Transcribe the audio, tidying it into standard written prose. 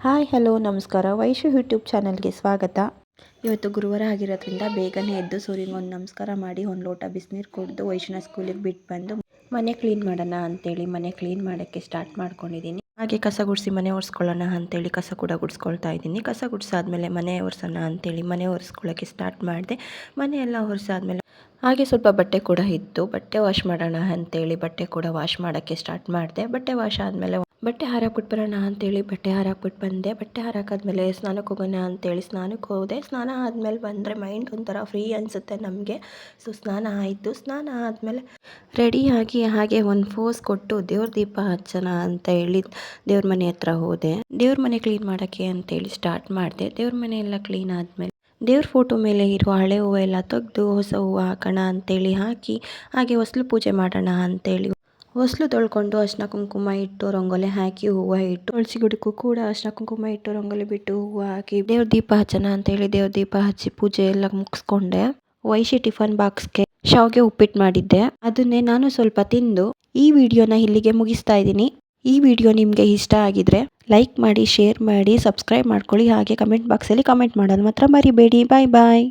Hi hello ನಮಸ್ಕಾರ Vaishu YouTube ಚಾನಲ್ಗೆ ಸ್ವಾಗತ. ಇವತ್ತು ಗುರುವಾರ ಆಗಿರೋದ್ರಿಂದ ಬೇಗನೆ ಎದ್ದು ಸೂರ್ಯನಿಗೆ ಒಂದು ನಮಸ್ಕಾರ ಮಾಡಿ ಒಂದು ಲೋಟ ಬಿಸಿನೀರು ಕುಡಿದು ವೈಶುನ ಸ್ಕೂಲಿಗೆ ಬಿಟ್ಟು ಬಂದು ಮನೆ ಕ್ಲೀನ್ ಮಾಡೋಣ ಅಂತೇಳಿ ಮನೆ ಕ್ಲೀನ್ ಮಾಡೋಕ್ಕೆ ಸ್ಟಾರ್ಟ್ ಮಾಡ್ಕೊಂಡಿದ್ದೀನಿ. ಹಾಗೆ ಕಸ ಗುಡಿಸಿ ಮನೆ ಒರೆಸ್ಕೊಳ್ಳೋಣ ಅಂತೇಳಿ ಕಸ ಕೂಡ ಗುಡಿಸ್ಕೊಳ್ತಾ ಇದ್ದೀನಿ. ಕಸ ಗುಡಿಸಾದ್ಮೇಲೆ ಮನೆ ಒರೆಸೋಣ ಅಂತೇಳಿ ಮನೆ ಒರೆಸ್ಕೊಳ್ಳೋಕ್ಕೆ ಸ್ಟಾರ್ಟ್ ಮಾಡಿದೆ. ಮನೆ ಎಲ್ಲ ಒರೆಸಾದ್ಮೇಲೆ ಹಾಗೆ ಸ್ವಲ್ಪ ಬಟ್ಟೆ ಕೂಡ ಇತ್ತು, ಬಟ್ಟೆ ವಾಶ್ ಮಾಡೋಣ ಅಂತೇಳಿ ಬಟ್ಟೆ ಕೂಡ ವಾಶ್ ಮಾಡೋಕ್ಕೆ ಸ್ಟಾರ್ಟ್ ಮಾಡಿದೆ. ಬಟ್ಟೆ ವಾಶ್ ಆದಮೇಲೆ ಬಟ್ಟೆ ಹಾರಾಕ್ಬಿಟ್ಟು ಬರೋಣ ಅಂತೇಳಿ ಬಟ್ಟೆ ಹಾರಾಕ್ಬಿಟ್ಟು ಬಂದೆ. ಬಟ್ಟೆ ಹಾರಾಕಾದ್ಮೇಲೆ ಸ್ನಾನಕ್ಕೆ ಹೋಗೋಣ ಅಂತೇಳಿ ಸ್ನಾನಕ್ಕೆ ಹೋದೆ. ಸ್ನಾನ ಆದಮೇಲೆ ಬಂದರೆ ಮೈಂಡ್ ಒಂಥರ ಫ್ರೀ ಅನಿಸುತ್ತೆ ನಮಗೆ. ಸೊ ಸ್ನಾನ ಆಯಿತು. ಸ್ನಾನ ಆದಮೇಲೆ ರೆಡಿಯಾಗಿ ಹಾಗೆ ಒಂದು ಫೋಸ್ ಕೊಟ್ಟು ದೇವ್ರ ದೀಪ ಹಚ್ಚೋಣ ಅಂತ ಹೇಳಿ ದೇವ್ರ ಮನೆ ಹತ್ರ ಹೋದೆ. ದೇವ್ರ ಮನೆ ಕ್ಲೀನ್ ಮಾಡೋಕ್ಕೆ ಅಂತೇಳಿ ಸ್ಟಾರ್ಟ್ ಮಾಡಿದೆ. ದೇವ್ರ ಮನೆ ಎಲ್ಲ ಕ್ಲೀನ್ ಆದಮೇಲೆ ದೇವ್ರ ಫೋಟೋ ಮೇಲೆ ಇರೋ ಹಳೆ ಹೂವು ಎಲ್ಲ ತೆಗೆದು ಹೊಸ ಹೂವು ಹಾಕೋಣ ಅಂತೇಳಿ ಹಾಕಿ ಹಾಗೆ ಹೊಸ್ಲು ಪೂಜೆ ಮಾಡೋಣ ಅಂತೇಳಿ ಹೊಸ್ಲು ತೊಳ್ಕೊಂಡು ಅರ್ಶಿನ ಕುಂಕುಮ ಇಟ್ಟು ರಂಗೋಲಿ ಹಾಕಿ ಹೂವು ಇಟ್ಟು ತುಳಸಿ ಗಿಡಕ್ಕೂ ಕೂಡ ಅರ್ಶಿನ ಕುಂಕುಮ ಇಟ್ಟು ರಂಗೋಲಿ ಬಿಟ್ಟು ಹೂವು ಹಾಕಿ ದೇವ್ರ ದೀಪ ಹಚ್ಚೋಣ ಅಂತೇಳಿ ದೇವ್ರ ದೀಪ ಹಚ್ಚಿ ಪೂಜೆ ಎಲ್ಲ ಮುಗಿಸ್ಕೊಂಡೆ. ವೈಶಿ ಟಿಫನ್ ಬಾಕ್ಸ್ಗೆ ಶಾವಿಗೆ ಉಪ್ಪಿಟ್ಟು ಮಾಡಿದ್ದೆ. ಅದನ್ನೇ ನಾನು ಸ್ವಲ್ಪ ತಿಂದು ಈ ವಿಡಿಯೋನ ಇಲ್ಲಿಗೆ ಮುಗಿಸ್ತಾ ಇದ್ದೀನಿ. ಈ ವಿಡಿಯೋ ನಿಮಗೆ ಇಷ್ಟ ಆಗಿದ್ರೆ ಲೈಕ್ ಮಾಡಿ, ಶೇರ್ ಮಾಡಿ, ಸಬ್ಸ್ಕ್ರೈಬ್ ಮಾಡ್ಕೊಳ್ಳಿ. ಹಾಗೆ ಕಮೆಂಟ್ ಬಾಕ್ಸಲ್ಲಿ ಕಮೆಂಟ್ ಮಾಡೋದು ಮಾತ್ರ ಮರಿಬೇಡಿ. ಬಾಯ್ ಬಾಯ್.